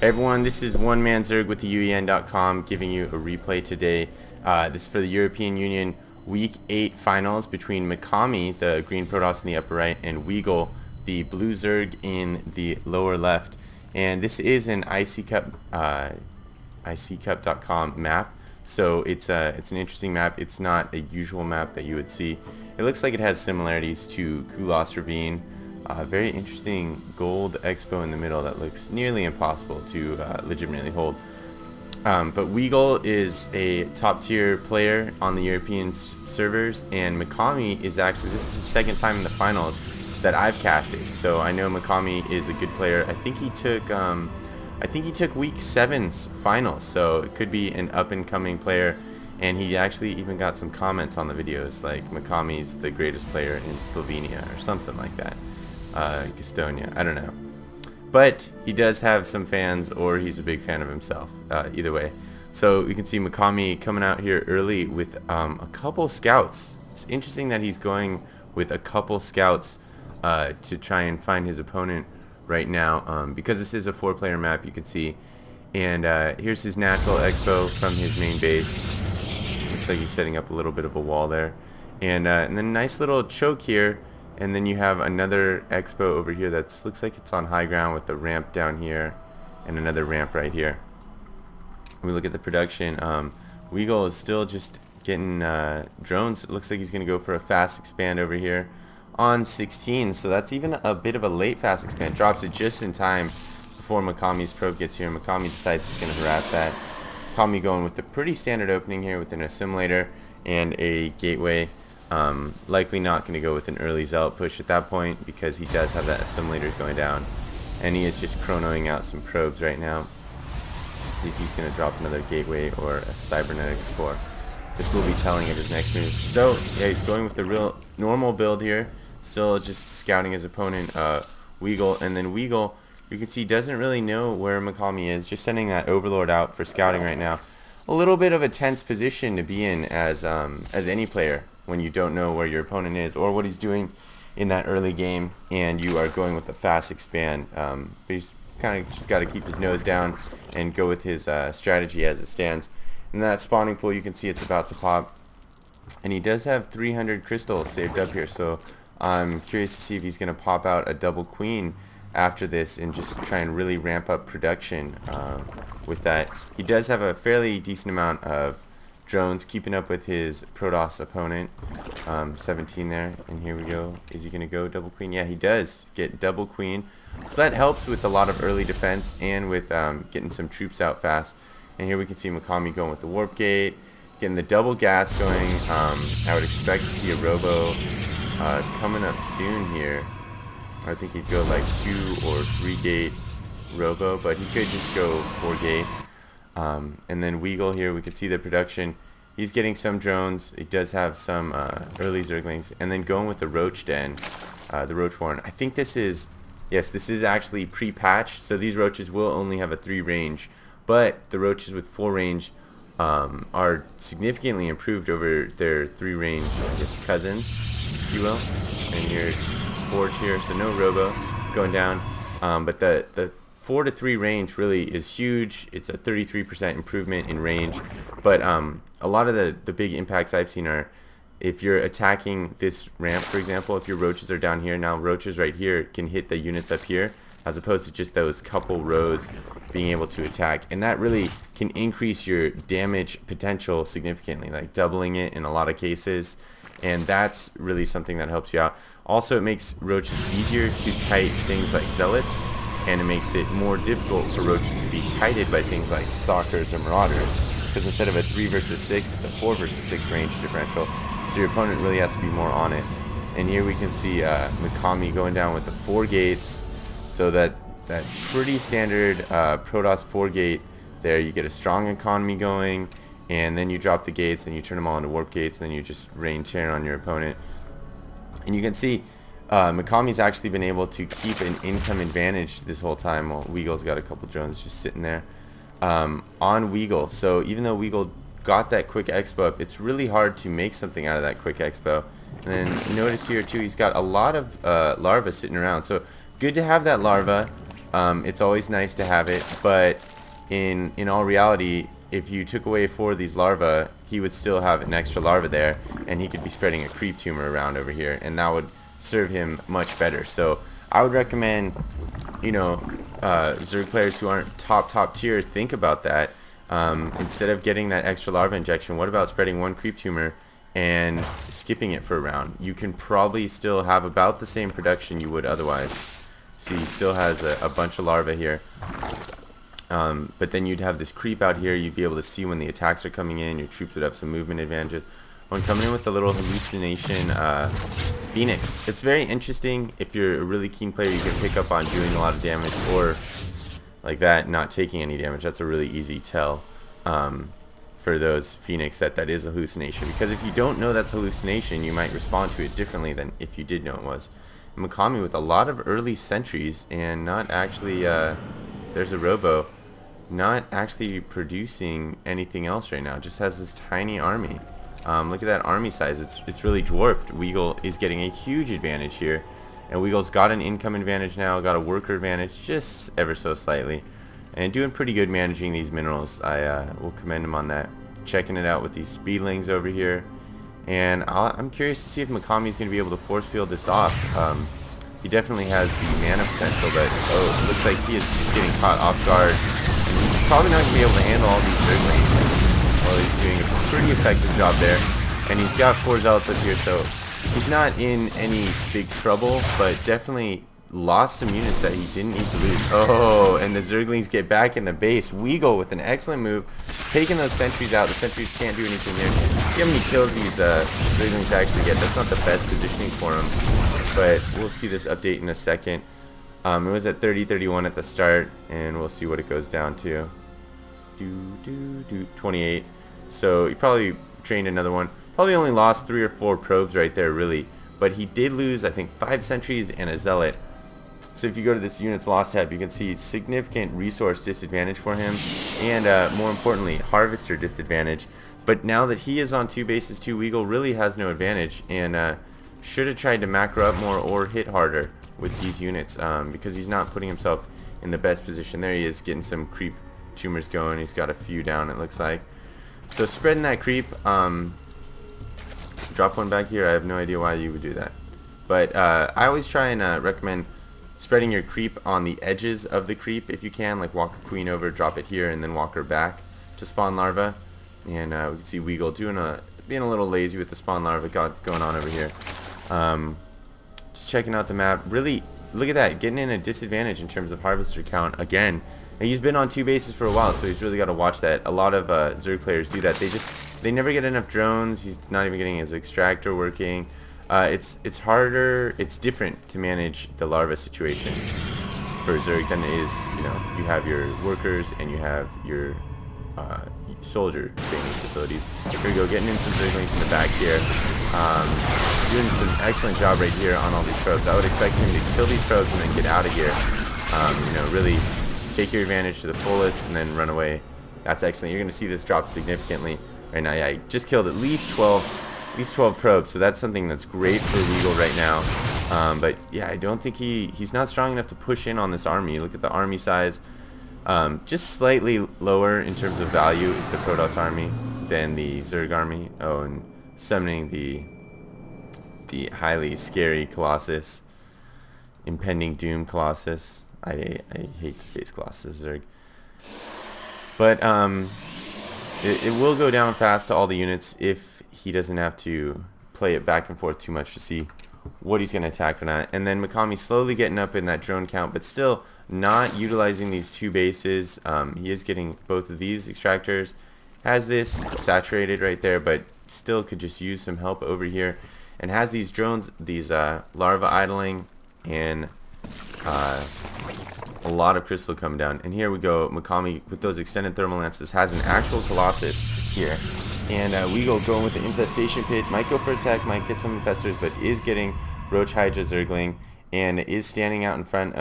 Hey everyone, this is One Man Zerg with the UEN.com giving you a replay today. This is for the European Union Week 8 finals between Mikami, the green Protoss in the upper right, and Weagle, the blue Zerg in the lower left. And this is an IC Cup, ICCup.com map. So it's an interesting map. It's not a usual map that you would see. It looks like it has similarities to Kulas Ravine. Very interesting gold expo in the middle that looks nearly impossible to legitimately hold. But Weagle is a top tier player on the European servers, and Mikami is actually, this is the second time in the finals that I've casted. So I know Mikami is a good player. I think he took week 7's finals, so it could be an up and coming player. And he actually even got some comments on the videos like Mikami's the greatest player in Slovenia or something like that. Gastonia, I don't know, but he does have some fans, or he's a big fan of himself, either way. So you can see Mikami coming out here early with a couple scouts. It's interesting that he's going with a couple scouts to try and find his opponent right now, because this is a 4-player map, you can see. And here's his natural expo from his main base. Looks like he's setting up a little bit of a wall there, and then a nice little choke here. And then you have another expo over here that looks like it's on high ground with the ramp down here and another ramp right here. When we look at the production, Weagle is still just getting drones. It looks like he's going to go for a fast expand over here on 16. So that's even a bit of a late fast expand. Drops it just in time before Mikami's probe gets here. Mikami decides he's going to harass that. Mikami going with the pretty standard opening here with an assimilator and a gateway. Likely not going to go with an early zealot push at that point, because he does have that assimilator going down, and he is just chronoing out some probes right now. See if he's going to drop another gateway or a cybernetics core. This will be telling of his next move. So yeah, he's going with the real normal build here, still just scouting his opponent, Weagle. And then Weagle, you can see, doesn't really know where Mikami is, just sending that overlord out for scouting right now. A little bit of a tense position to be in as any player, when you don't know where your opponent is or what he's doing in that early game, and you are going with a fast expand. But he's kind of just got to keep his nose down and go with his strategy as it stands. In that spawning pool, you can see it's about to pop, and he does have 300 crystals saved up here, so I'm curious to see if he's going to pop out a double queen after this and just try and really ramp up production with that. He does have a fairly decent amount of drones keeping up with his Protoss opponent, 17 there, and here we go. Is he going to go double queen? Yeah, he does get double queen, so that helps with a lot of early defense and with getting some troops out fast. And here we can see Mikami going with the warp gate, getting the double gas going. I would expect to see a robo coming up soon here. I think he'd go like 2 or 3 gate robo, but he could just go 4 gate. And then Weagle here, we can see the production. He's getting some drones. He does have some early Zerglings, and then going with the Roach Den, the Roach Warren. I think this is, yes, this is actually pre-patch, so these Roaches will only have a 3 range, but the Roaches with 4 range are significantly improved over their 3 range, I guess, cousins, if you will. And here's Forge here, so no robo going down, but the 4 to 3 range really is huge. It's a 33% improvement in range, but a lot of the big impacts I've seen are if you're attacking this ramp, for example, if your Roaches are down here, now Roaches right here can hit the units up here, as opposed to just those couple rows being able to attack, and that really can increase your damage potential significantly, like doubling it in a lot of cases, and that's really something that helps you out. Also, it makes Roaches easier to kite things like Zealots, and it makes it more difficult for Roaches to be kited by things like Stalkers or Marauders, because instead of a 3 versus 6, it's a 4 versus 6 range differential, so your opponent really has to be more on it. And here we can see Mikami going down with the 4 gates, so that pretty standard Protoss 4 gate there. You get a strong economy going, and then you drop the gates, and you turn them all into warp gates, and then you just rain terror on your opponent. And you can see Mikami's actually been able to keep an income advantage this whole time, while Weagle's got a couple drones just sitting there on Weagle. So even though Weagle got that quick expo up, it's really hard to make something out of that quick expo. And then notice here too, he's got a lot of larvae sitting around, so good to have that larva. It's always nice to have it, but in all reality, if you took away 4 of these larvae, he would still have an extra larva there, and he could be spreading a creep tumor around over here, and that would serve him much better. So I would recommend, you know, Zerg players who aren't top tier, think about that. Instead of getting that extra larva injection, what about spreading 1 creep tumor and skipping it for a round? You can probably still have about the same production you would otherwise. See, he still has a bunch of larvae here. But then you'd have this creep out here. You'd be able to see when the attacks are coming in. Your troops would have some movement advantages. When coming in with the little hallucination Phoenix, it's very interesting. If you're a really keen player, you can pick up on doing a lot of damage, or like that, not taking any damage. That's a really easy tell for those Phoenix that is a hallucination. Because if you don't know that's a hallucination, you might respond to it differently than if you did know it was. Mikami with a lot of early sentries and not actually, there's a Robo, not actually producing anything else right now. Just has this tiny army. Look at that army size. It's really dwarfed. Weagle is getting a huge advantage here. And Weagle's got an income advantage now, got a worker advantage just ever so slightly. And doing pretty good managing these minerals. I will commend him on that. Checking it out with these speedlings over here. And I'm curious to see if Mikami's going to be able to force field this off. He definitely has the mana potential, but it looks like he is just getting caught off guard. And he's probably not going to be able to handle all these Zerglings. Well, he's doing a pretty effective job there. And he's got 4 zealots up here, so he's not in any big trouble, but definitely lost some units that he didn't need to lose. Oh, and the Zerglings get back in the base. Weagle with an excellent move, taking those sentries out. The sentries can't do anything there. See how many kills these Zerglings actually get. That's not the best positioning for him, but we'll see this update in a second. It was at 30-31 at the start, and we'll see what it goes down to. 28. So he probably trained another one. Probably only lost 3 or 4 probes right there, really. But he did lose, I think, 5 sentries and a zealot. So if you go to this unit's loss tab, you can see significant resource disadvantage for him, and more importantly, harvester disadvantage. But now that he is on 2 bases too, Weagle really has no advantage, and should have tried to macro up more or hit harder with these units, because he's not putting himself in the best position. There he is, getting some creep tumors going. He's got a few down, it looks like. So spreading that creep, drop one back here. I have no idea why you would do that, but I always try and recommend spreading your creep on the edges of the creep if you can, like walk a queen over, drop it here, and then walk her back to spawn larva. And we can see Weagle being a little lazy with the spawn larva going on over here. Just checking out the map. Really, look at that, getting in a disadvantage in terms of harvester count again. And he's been on 2 bases for a while, so he's really got to watch that. A lot of Zerg players do that. They never get enough drones. He's not even getting his extractor working. It's harder. It's different to manage the larva situation for Zerg than it is. You know, you have your workers and you have your soldier training facilities. Here we go, getting in some Zerglings in the back here. Doing some excellent job right here on all these probes. I would expect him to kill these probes and then get out of here. You know, really take your advantage to the fullest and then run away. That's excellent. You're going to see this drop significantly right now. Yeah, I just killed at least 12 probes, so that's something that's great for Weagle right now. But yeah, I don't think he's not strong enough to push in on this army. Look at the army size. Just slightly lower in terms of value is the Protoss army than the Zerg army. Oh, and summoning the highly scary Colossus, impending doom Colossus. I hate to face Colossus Zerg, but it will go down fast to all the units if he doesn't have to play it back and forth too much to see what he's going to attack or not. And then Mikami slowly getting up in that drone count, but still not utilizing these 2 bases. He is getting both of these extractors. Has this saturated right there, but still could just use some help over here. And has these drones, these larva idling, and a lot of crystal coming down. And here we go, Mikami with those extended thermal lances has an actual Colossus here. And Weagle going with the infestation pit. Might go for attack, might get some infestors, but is getting Roach Hydra Zergling and is standing out in front